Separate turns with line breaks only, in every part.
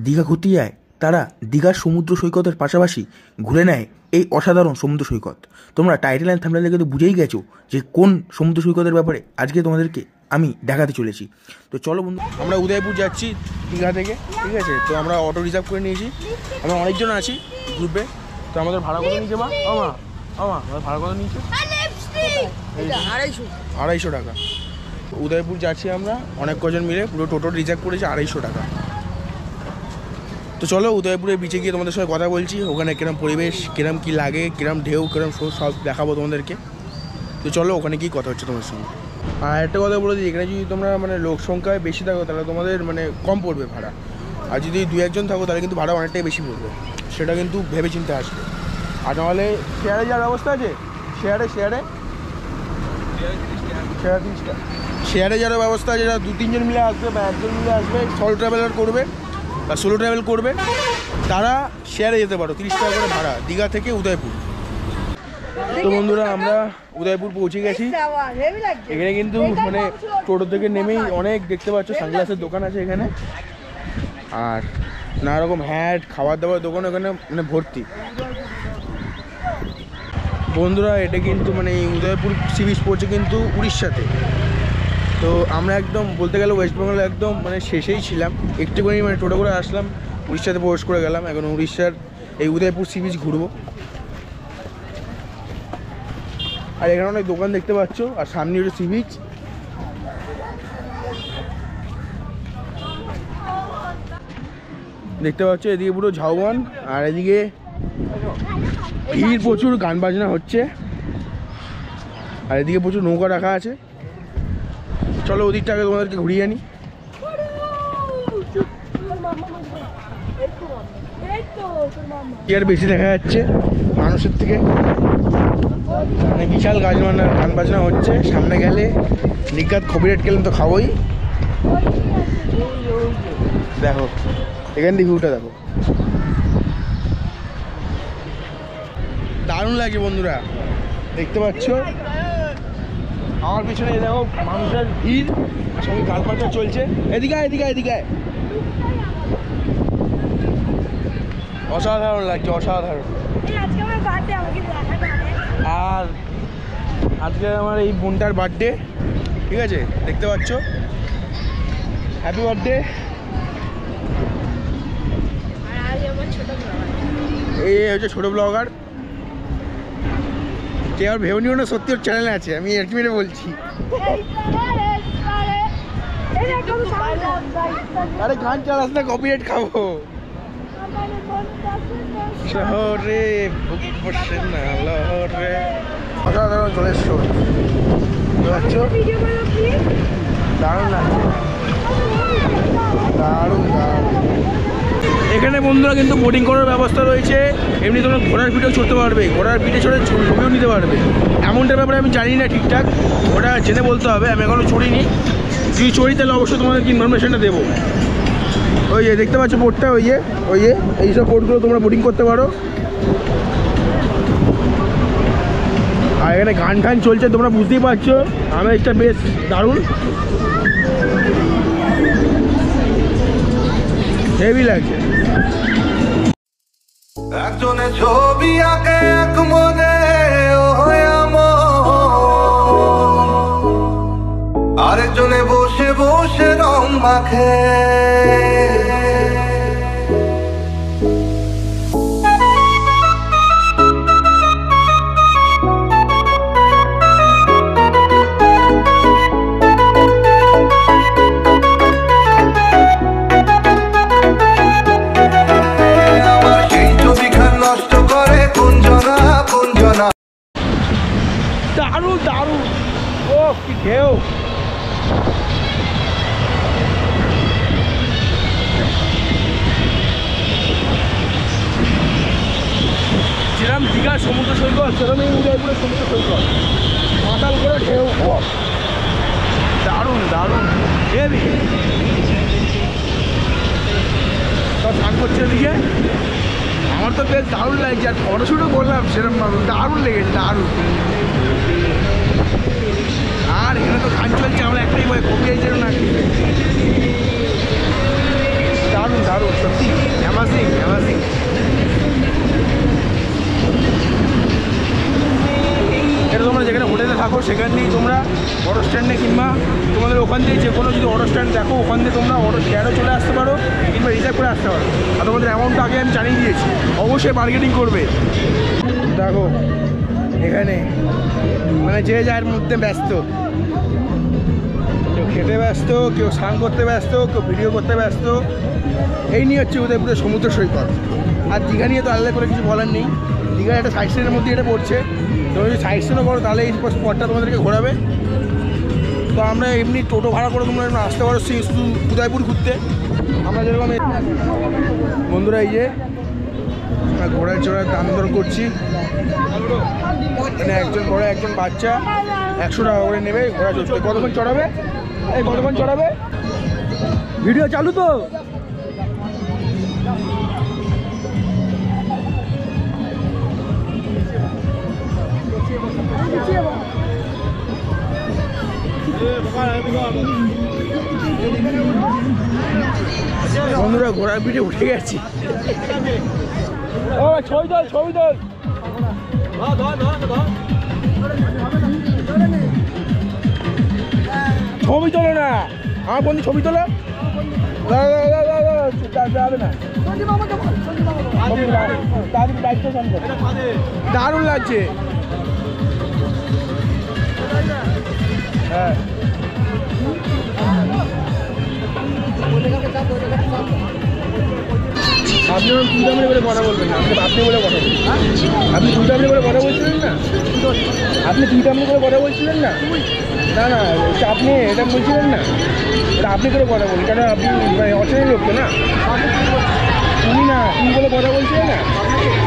দীঘা ঘুরতে যায় তারা দীঘার সমুদ্র সৈকতের পাশাপাশি ঘুরে নেয় এই অসাধারণ সমুদ্র সৈকত। তোমরা টাইটেল অ্যান্ড থাম্বনেল দেখে তো বুঝেই গেছো যে কোন সমুদ্র সৈকতের ব্যাপারে আজকে তোমাদেরকে আমি দেখাতে চলেছি। তো চলো বন্ধু, আমরা উদয়পুর যাচ্ছি দীঘা থেকে, ঠিক আছে? তো আমরা অটো রিজার্ভ করে নিয়েছি, আমরা অনেকজন আছি গ্রুপে। তো আমাদের ভাড়া কত নিয়েছে মা? আমাদের ভাড়া কত নিয়েছে? 250 টাকা। উদয়পুর যাচ্ছি আমরা অনেক কজন মিলে, পুরো টোটো রিজার্ভ করেছি 250 টাকা। তো চলো উদয়পুরে বিচে গিয়ে তোমাদের সঙ্গে কথা বলছি, ওখানে কিরম পরিবেশ, কিরম কী লাগে, কিরম ঢেউ, কিরম সব দেখাবো তোমাদেরকে। তো চলো ওখানে গিয়ে কথা হচ্ছে তোমার সঙ্গে। আর একটা কথা বলে দিই, এখানে যদি তোমরা মানে লোক সংখ্যায় বেশি থাকো তাহলে তোমাদের মানে কম পড়বে ভাড়া, আর যদি 2-1 থাকো তাহলে কিন্তু ভাড়া অনেকটাই বেশি পড়বে, সেটা কিন্তু ভেবে চিন্তে আসবে। আর নাহলে শেয়ারে যাওয়ার ব্যবস্থা আছে, শেয়ারে 30 টাকা শেয়ারে যাওয়ার ব্যবস্থা আছে। যারা 2-3 জন মিলে আসবে বা 1 জন মিলে আসবে, সলো ট্রাভেলার করবে বা সোলো ট্রাভেল করবে, তারা শেয়ারে যেতে পারো। 30 টাকা করে ভাড়া দীঘা থেকে উদয়পুর। তো বন্ধুরা আমরা উদয়পুর পৌঁছে গেছি। এখানে কিন্তু মানে টোটো থেকে নেমেই অনেক দেখতে পাচ্ছ সানগ্লাসের দোকান আছে এখানে, আর নানা রকম হ্যাট, খাবার দাবার দোকান ওখানে মানে ভর্তি। বন্ধুরা এটা কিন্তু মানে এই উদয়পুর সি বিচ পড়ছে কিন্তু উড়িষ্যাতে। তো আমরা একদম বলতে গেলে ওয়েস্ট বেঙ্গলে একদম মানে শেষেই ছিলাম, একটুখানি মানে টোটো করে আসলাম, উড়িষ্যাতে প্রবেশ করে গেলাম। এখন উড়িষ্যার এই উদয়পুর সি বিচ ঘুরবো। আর এখানে অনেক দোকান দেখতে পাচ্ছ, আর সামনে হচ্ছে সি বিচ। দেখতে পাচ্ছ এদিকে পুরো ঝাউবন, আর এদিকে ভিড় প্রচুর, গান বাজনা হচ্ছে, আর এদিকে প্রচুর নৌকা রাখা আছে। চলো ওদিকটাকে তোমাদেরকে ঘুরিয়ে আনি। কি আর বেশি দেখা যাচ্ছে মানুষের থেকে, মানে বিশাল গান বাজনা হচ্ছে। সামনে গেলে নিজ্ঞাত কপিরাইট গেলেন তো খাবোই। দেখো এখান থেকে ভিউটা দেখো, দারুণ লাগে বন্ধুরা। দেখতে পাচ্ছ আমার পিছনে দেখো মানুষের ভিড়, সঙ্গে গান বাজনা চলছে। এদিকে অসাধারণ লাগছে, অসাধারণ। আর আজকে আমার এই বোনটার বার্থডে, ঠিক আছে? দেখতে পাচ্ছ, হ্যাপি বার্থডে। এই হচ্ছে ছোটো ব্লগার, কে আর ভেবে নিও না সত্যি ওর চ্যানেল আছে, আমি একটু মেরে বলছি। আরে গান চালাস না, কপিরাইট খাবো। শহরে অসাধারণ চলে এসছো, দারুণ লাগছে, দারুণ। এখানে বন্ধুরা কিন্তু বোটিং করার ব্যবস্থা রয়েছে, এমনি তোমরা ঘোড়ার পিঠেও চড়তে পারবে, ঘোড়ার পিঠে চড়ে ছবিও নিতে পারবে। এমনটার ব্যাপারে আমি জানি না ঠিকঠাক, ওটা জেনে বলতে হবে, আমি এখনও চড়িনি। যদি চড়ি তাহলে অবশ্যই তোমাদেরকে ইনফরমেশনটা দেবো। ওই যে দেখতে পাচ্ছ বোটটা, ওই যে এইসব বোটগুলো তোমরা বোটিং করতে পারো। আর এখানে গান টান চলছে, তোমরা বুঝতেই পারছো, আমেজটা বেশ দারুণ, হেভি লাগছে।
একজনে ছবি আঁকে এক মনে, আরেকজনে বসে বসে রং মাখে।
দারুণ, ও কি ঢেউ। যেরকম দীঘার সমুদ্র সৈকত সেরকম এই উদয়পুরের সমুদ্র সৈকত, মাতাল করে ঢেউ, দারুণ হেভি। সব স্নান করছে এদিকে, আমার তো বেশ দারুণ লাগছে। আর ফটোশুটও করলাম সেরকম দারুণ লেগেছে, দারুণ। আর এখানে তো গান চলছে, আমরা একটাই ভয় কপিরাইট যেন না। দারুণ সত্যি। এটা তোমরা যেখানে হোটেলে থাকো সেখান থেকেই তোমরা অটো স্ট্যান্ডে কিংবা তোমাদের ওখান থেকে যে কোনো যদি অটো স্ট্যান্ড দেখো ওখান থেকে তোমরা অটো শেয়ারও চলে আসতে পারো কিংবা রিজার্ভ করে আসতে পারো। আর তোমাদের অ্যামাউন্টটা আগে আমি জানিয়ে দিয়েছি, অবশ্যই মার্কেটিং করবে। দেখো এখানে মানে যে যার মধ্যে ব্যস্ত, কেউ খেতে ব্যস্ত, কেউ স্নান করতে ব্যস্ত, কেউ ভিডিও করতে ব্যস্ত। এই নিয়ে হচ্ছে উদয়পুরের সমুদ্র সৈকত। আর দীঘা নিয়ে তো আলাদা করে কিছু বলার নেই, দীঘার একটা সাইড সিনের মধ্যে এটা পড়ছে। তোমরা যদি সাইড সিনও করো তাহলে এই স্পটটা তোমাদেরকে ঘোরাবে। তো আমরা এমনি টোটো ভাড়া করে তোমরা আসতে পারো শুধু উদয়পুর ঘুরতে। আমরা যেরকম বন্ধুরা এই যে ঘোড়ার চড়ার দাম দর করছি, মানে একজন বড় একজন বাচ্চা 100 টাকা করে নেবে ঘোড়া চড়তে। কতক্ষণ চড়াবে? এই কতক্ষণ চড়াবে? ভিডিও চালু তো? বন্ধুরা ঘোড়ার পিঠে উঠে গেছি। ও ছবি তোল, ছবি তোল। ছবি তোলো না, আমার বন্ধু ছবি তোলো। দারুণ লাগছে। হ্যাঁ আপনি দুটামে বলে কথা বলবেন না, আপনি বলে কথা বলবেন। আপনি দুটামে বলে কথা বলছিলেন না, আপনি দুটামে করে কথা বলছিলেন না। না না আপনি এটা বলছিলেন না, এটা আপনি করে কথা বলুন, কারণ আপনি মানে অচেনা লোক তো না। তুমি না তুমি বলে কথা বলছিলেন না।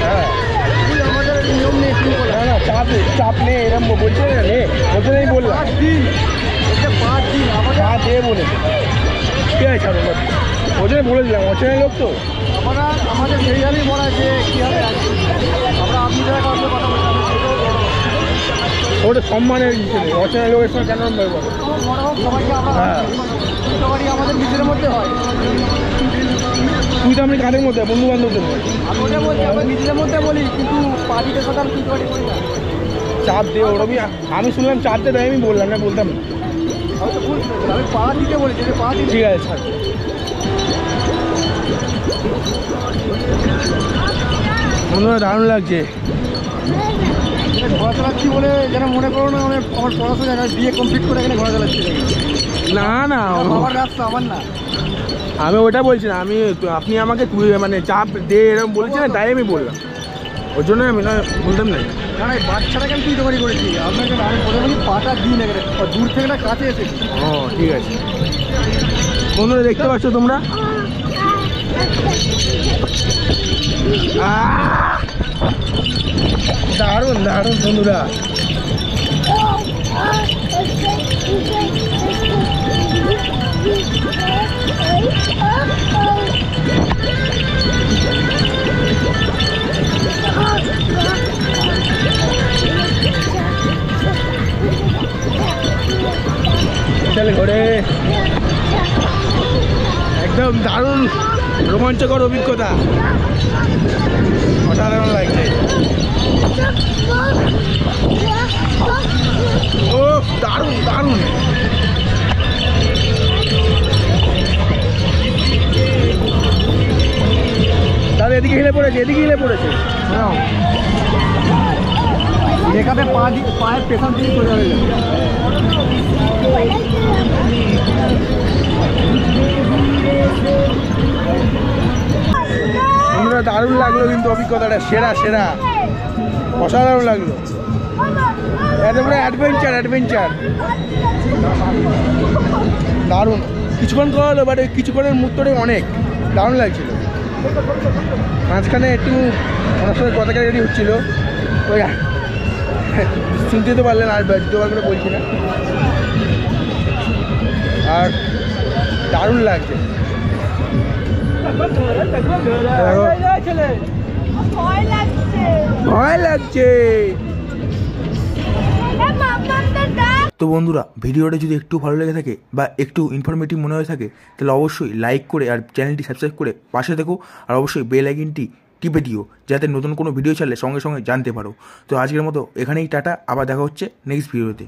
হ্যাঁ নিয়ম নেই, না না চাপ নেই এরকম বলছিলেন না, নে ওটা নেই বললাম। 5 দিন আমার দিয়ে বলেছে, ঠিক আছে ছাড়ো, ওজনে বলে দিলাম অচেনা লোক তো। আমাদের সেই জানি বলা যে কীভাবে আমরা আপনি যারা কথা বলতে ওটা সম্মানের হিসেবে অচেনা লোকের সঙ্গে কেন বলো? হ্যাঁ আমাদের নিজের মধ্যে হয়। তুই তো আমি কাদের মধ্যে বন্ধু বান্ধবদের মধ্যে আমরা নিজেদের মধ্যে বলি, কিন্তু পার্টিদের কথা আমি কিন্তু করি না। চাপ দে ওরকমই, আমি শুনলাম চাপ দে, তাই আমি বললাম না, বলতাম না। আমি পাড়া দিতে বলেছি, পাড়া দিতে। ঠিক আছে ছাড়। বন্ধুরা দারুণ লাগছে ঘোড়া চালাচ্ছি বলে, যেন মনে করো না আমার পড়াশোনা বিয়ে কমপ্লিট করে এখানে ঘোড়া চালাচ্ছি। না না আমার রাস্তা আমার না, আমি ওটা বলছি না। আমি আপনি আমাকে মানে চাপ দে এরকম বলেছিলেন, তাই আমি বললাম, ওই জন্য আমি না বলতাম না। না না বাচ্চাটাকে আমি তুই তৈরি করেছি আপনাকে, আমি বলে বলি পাটা দিই না, দূর থেকে না কাছে এসে। ও ঠিক আছে বন্ধুরা দেখতে পাচ্ছ তোমরা, দারুণ দারুণ বন্ধুরা। চলে ঘোরে, একদম দারুণ রোমাঞ্চকর অভিজ্ঞতা, অসাধারণ লাগছে। ও দারুণ দারুণ। দাদা এদিকে হিলে পড়েছে, এদিকে হিলে পড়েছে। এখানে পায়ের পেছন দিকে চলে যাবে। বন্ধুরা দারুণ লাগলো কিন্তু অভিজ্ঞতাটা, সেরা সেরা অসাধারণ লাগলো। এত বড় অ্যাডভেঞ্চার অ্যাডভেঞ্চার দারুণ। কিছুক্ষণ করালো, বাট ওই কিছুক্ষণের মুহূর্তটাই অনেক দারুণ লাগছিল। মাঝখানে একটু ওনার সঙ্গে কথা কাটাকাটি হচ্ছিলো, ওই শুনতে তো পারলেন, আর দুবার করে বলছি না। আর দারুণ লাগছে, ভয় লাগছে। তো বন্ধুরা, ভিডিওটা যদি একটু ভালো লেগে থাকে বা একটু ইনফরমেটিভ মনে হয়ে থাকে তাহলে অবশ্যই লাইক করে আর চ্যানেলটি সাবস্ক্রাইব করে পাশে থেকো, আর অবশ্যই বেল আইকনটি টিপে দিও যাতে নতুন কোনো ভিডিও ছাড়লে সঙ্গে সঙ্গে জানতে পারো। তো আজকের মতো এখানেই টাটা, আবার দেখা হচ্ছে নেক্সট ভিডিওতে।